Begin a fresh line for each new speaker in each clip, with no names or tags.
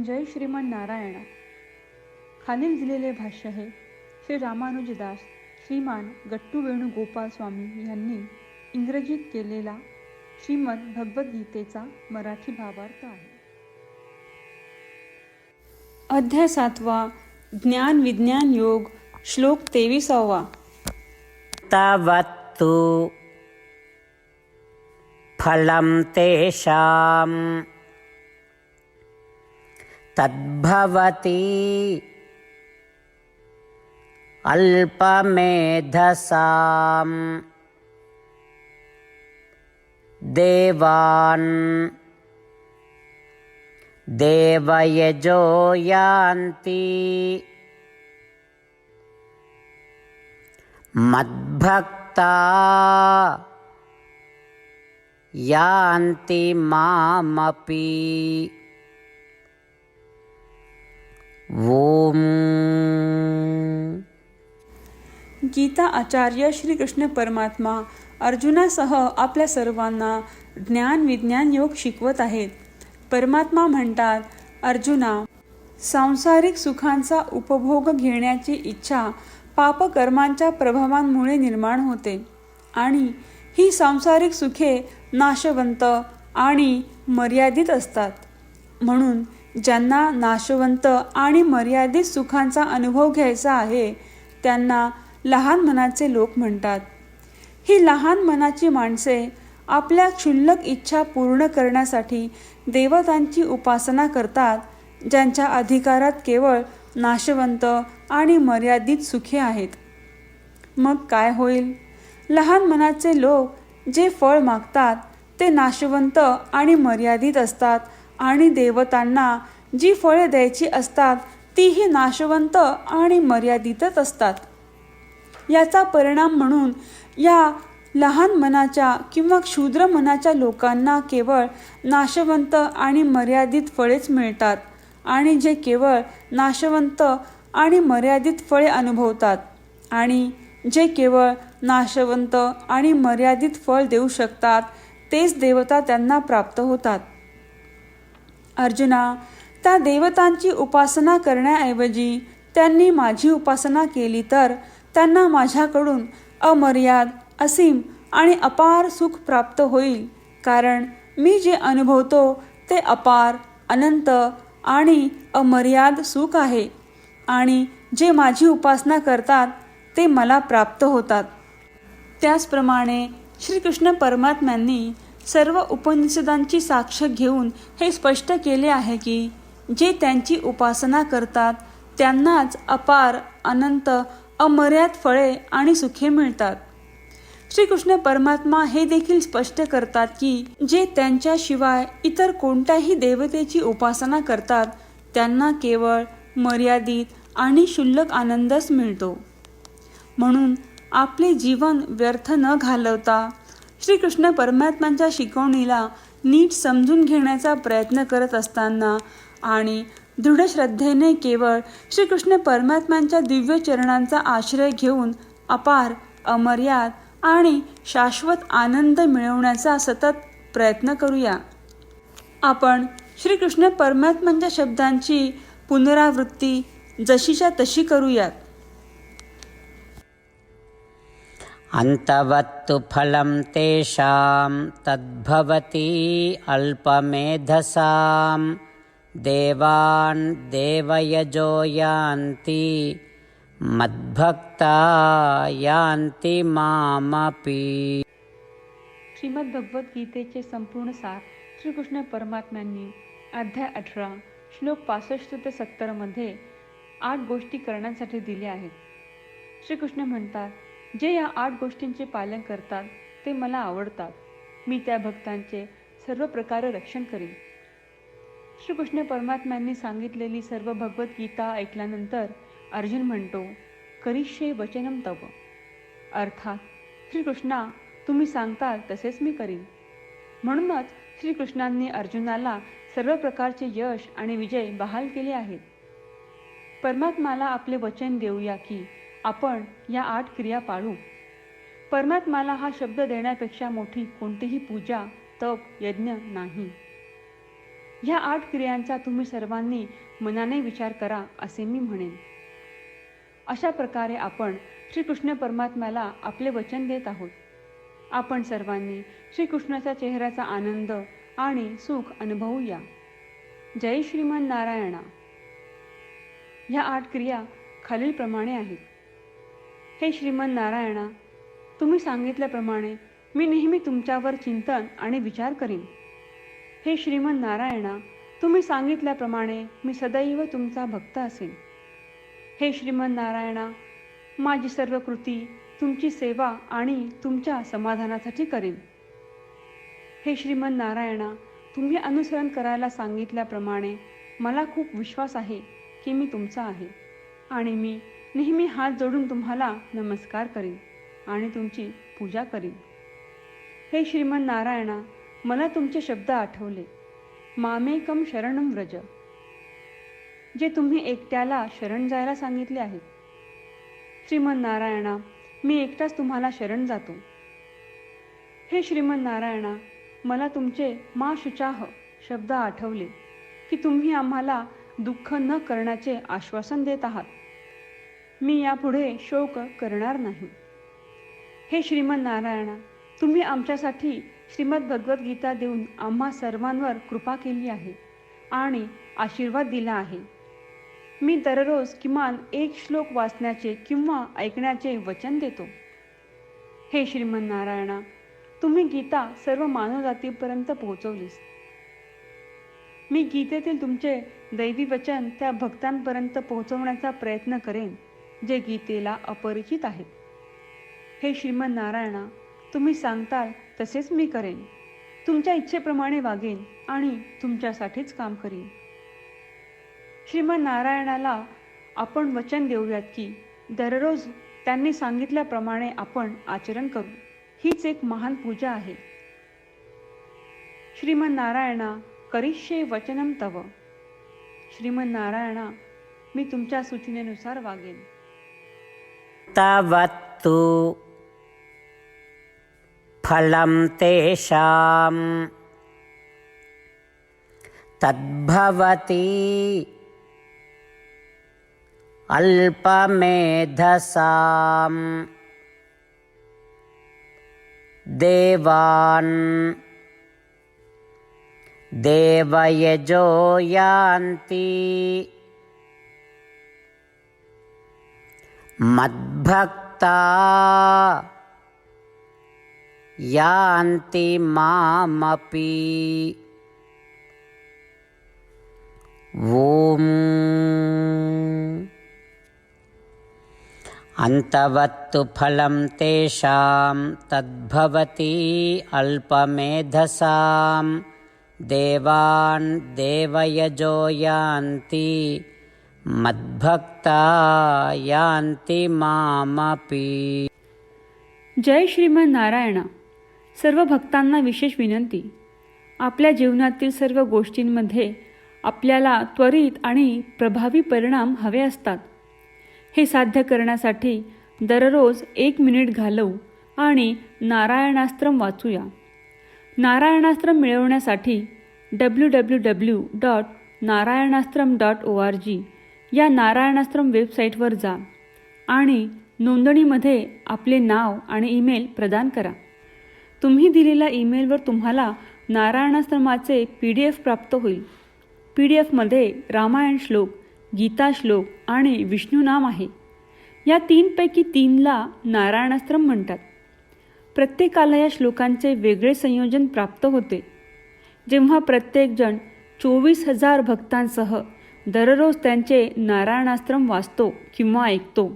जय श्रीमन नारायण. खालील दिलेले भाष्य हे श्री रामानुजदास श्रीमान गट्टू वेणुगोपाल स्वामी यांनी इंग्रजीत केलेला श्रीमद भगवद्गीतेचा मराठी भावार्थ आहे. अध्याय 7 ज्ञान विज्ञान योग श्लोक 23.
तवत्तु फलं तेषां तद्भवति अल्पमेधसां देवान् देवयजो यान्ति मद्भक्ता यान्ति मामपि. ओम.
गीता आचार्य श्रीकृष्ण परमात्मा अर्जुनासह आपल्या सर्वांना ज्ञान विज्ञान योग शिकवत आहेत. परमात्मा म्हणतात, अर्जुना, सांसारिक सुखांचा उपभोग घेण्याची इच्छा पापकर्मांच्या प्रभावांमुळे निर्माण होते आणि ही सांसारिक सुखे नाशवंत आणि मर्यादित असतात. म्हणून ज्यांना नाशवंत आणि मर्यादित सुखांचा अनुभव घ्यायचा आहे त्यांना लहान मनाचे लोक म्हणतात. ही लहान मनाची माणसे आपल्या क्षुल्लक इच्छा पूर्ण करण्यासाठी देवतांची उपासना करतात, ज्यांच्या अधिकारात केवळ नाशवंत आणि मर्यादित सुखे आहेत. मग काय होईल? लहान मनाचे लोक जे फळ मागतात ते नाशवंत आणि मर्यादित असतात आणि देवतांना जी फळे द्यायची असतात तीही नाशवंत आणि मर्यादितच असतात. याचा परिणाम म्हणून या लहान मनाच्या किंवा क्षुद्र मनाच्या लोकांना केवळ नाशवंत आणि मर्यादित फळेच मिळतात आणि जे केवळ नाशवंत आणि मर्यादित फळे अनुभवतात आणि जे केवळ नाशवंत आणि मर्यादित फळ देऊ शकतात तेच देवता त्यांना प्राप्त होतात. अर्जुना, त्या देवतांची उपासना करण्याऐवजी त्यांनी माझी उपासना केली तर त्यांना माझ्याकडून अमर्याद, असीम आणि अपार सुख प्राप्त होईल. कारण मी जे अनुभवतो ते अपार, अनंत आणि अमर्याद सुख आहे आणि जे माझी उपासना करतात ते मला प्राप्त होतात. त्याचप्रमाणे श्रीकृष्ण परमात्म्यांनी सर्व उपनिषदांची साक्ष घेऊन हे स्पष्ट केले आहे की जे त्यांची उपासना करतात त्यांनाच अपार, अनंत, अमर्याद फळे आणि सुखे मिळतात. श्रीकृष्ण परमात्मा हे देखील स्पष्ट करतात की जे त्यांच्याशिवाय इतर कोणत्याही देवतेची उपासना करतात त्यांना केवळ मर्यादित आणि क्षुल्लक आनंदच मिळतो. म्हणून आपले जीवन व्यर्थ न घालवता श्रीकृष्ण परमात्म्यांच्या शिकवणीला नीट समजून घेण्याचा प्रयत्न करत असताना आणि दृढ श्रद्धेने केवळ श्रीकृष्ण परमात्म्यांच्या दिव्य चरणांचा आश्रय घेऊन अपार, अमर्याद आणि शाश्वत आनंद मिळवण्याचा सतत प्रयत्न करूया. आपण श्रीकृष्ण परमात्म्यांच्या शब्दांची पुनरावृत्ती जशीच्या तशी करूयात.
अंतवत्तु फलं तेषां तद्भवति अल्पमेधसां देवान् देवयजो यान्ति मद्भक्ता यान्ति मामपि.
श्रीमद भगवद्गीतेचे संपूर्ण सार श्रीकृष्ण परमात्म्यांनी अध्याय 18 श्लोक 65 ते 70 मध्ये 8 गोष्टी करण्यासाठी दिल्या आहेत. श्रीकृष्ण म्हणतात, जे या 8 गोष्टींचे पालन करतात ते मला आवडतात. मी त्या भक्तांचे सर्व प्रकारे रक्षण करीन. श्रीकृष्ण परमात्म्यांनी सांगितलेली सर्व भगवद्गीता ऐकल्यानंतर अर्जुन म्हणतो, करिष्ये वचनम तव. अर्थात, श्रीकृष्णा, तुम्ही सांगताल तसेच मी करीन. म्हणूनच श्रीकृष्णांनी अर्जुनाला सर्व प्रकारचे यश आणि विजय बहाल केले आहेत. परमात्म्याला आपले वचन देऊया की आपण या 8 क्रिया पाळू. परमात्म्याला हा शब्द देण्यापेक्षा मोठी कोणतीही पूजा, तप, यज्ञ नाही. ह्या 8 क्रियांचा तुम्ही सर्वांनी मनाने विचार करा असे मी म्हणेन. अशा प्रकारे आपण श्रीकृष्ण परमात्म्याला आपले वचन देत आहोत. आपण सर्वांनी श्रीकृष्णाच्या चेहऱ्याचा आनंद आणि सुख अनुभवूया. जय श्रीमन नारायणा. ह्या 8 क्रिया खालीलप्रमाणे आहेत. हे श्रीमन नारायणा, तुम्ही सांगितल्याप्रमाणे मी नेहमी तुमच्यावर चिंतन आणि विचार करीन. हे श्रीमन नारायणा, तुम्ही सांगितल्याप्रमाणे मी सदैव तुमचा भक्त असेन. हे श्रीमन नारायणा, माझी सर्व कृती तुमची सेवा आणि तुमच्या समाधानासाठी करेन. हे श्रीमन नारायणा, तुम्ही अनुसरण करायला सांगितल्याप्रमाणे मला खूप विश्वास आहे की मी तुमचा आहे आणि मी नेहमी हात जोडून तुम्हाला नमस्कार करीन आणि तुमची पूजा करीन. हे श्रीमन नारायणा, मला तुमचे शब्द आठवले. मामेकम शरणम व्रज, जे तुम्ही एकट्याला शरण जायला सांगितले आहे. श्रीमन नारायणा, मी एकटाच तुम्हाला शरण जातो. हे श्रीमन नारायणा, मला तुमचे मा शुचाह शब्द आठवले की तुम्ही आम्हाला दुःख न करण्याचे आश्वासन देत आहात. मी यापुढे शोक करणार नाही. हे श्रीमन नारायणा, तुम्ही आमच्यासाठी श्रीमद भगवद्गीता देऊन आम्हा सर्वांवर कृपा केली आहे आणि आशीर्वाद दिला आहे. मी दररोज किमान 1 श्लोक वाचण्याचे किंवा ऐकण्याचे वचन देतो. हे श्रीमन नारायणा, तुम्ही गीता सर्व मानवजातीपर्यंत पोहोचवलीस. मी गीतेतील तुमचे दैवी वचन त्या भक्तांपर्यंत पोहोचवण्याचा प्रयत्न करेन जे गीतेला अपरिचित आहेत. हे श्रीमन नारायणा, तुम्ही सांगताल तसेच मी करेन. तुमच्या इच्छेप्रमाणे वागेन आणि तुमच्यासाठीच काम करीन. श्रीमन नारायणाला आपण वचन देऊयात की दररोज त्यांनी सांगितल्याप्रमाणे आपण आचरण करू. हीच एक महान पूजा आहे. श्रीमन नारायणा, करिष्ये वचनम तव. श्रीमन नारायणा, मी तुमच्या सूचनेनुसार वागेन.
तवत्तु फलं तेषां तद्भवति अल्पमेधसां देवान् देवयजो यान्ति मद्भक्ता यान्ति मामपि. ॐ अन्तवत्तु फलं तेषां तद्भवति अल्पमेधसां देवान् देवयजो यान्ति मद्भक्ता यान्ति मामपि.
जय श्रीमन नारायणा. सर्व भक्तांना विशेष विनंती. आपल्या जीवनातील सर्व गोष्टींमध्ये आपल्याला त्वरित आणि प्रभावी परिणाम हवे असतात. हे साध्य करण्यासाठी दररोज 1 मिनिट घालवू आणि नारायणास्त्रम वाचूया. नारायणास्त्रम मिळवण्यासाठी www.narayanaastram.org या नारायणास्त्रम वेबसाईटवर जा आणि नोंदणीमध्ये आपले नाव आणि ईमेल प्रदान करा. तुम्ही दिलेल्या ईमेलवर तुम्हाला नारायणाश्रमाचे PDF प्राप्त होईल. PDFमध्ये रामायण श्लोक, गीता श्लोक आणि विष्णू नाम आहे. या 3 पैकी 3ला नारायणाश्रम म्हणतात. प्रत्येकाला या श्लोकांचे वेगळे संयोजन प्राप्त होते. जेव्हा प्रत्येकजण 24,000 भक्तांसह दररोज त्यांचे नारायणाश्रम वाचतो किंवा ऐकतो,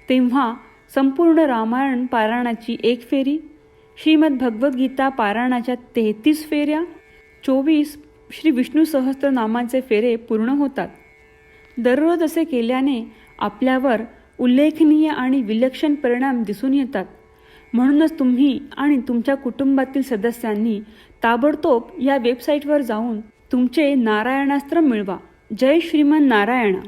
तेव्हा संपूर्ण रामायण पारायणाची 1 फेरी, श्रीमद भगवद्गीता पारायणाच्या 33 फेऱ्या, 24 श्री विष्णू सहस्त्रनामांचे फेरे पूर्ण होतात. दररोज असे केल्याने आपल्यावर उल्लेखनीय आणि विलक्षण परिणाम दिसून येतात. म्हणूनच तुम्ही आणि तुमच्या कुटुंबातील सदस्यांनी ताबडतोब या वेबसाईटवर जाऊन तुमचे नारायणास्त्र मिळवा. जय श्रीमन नारायणा.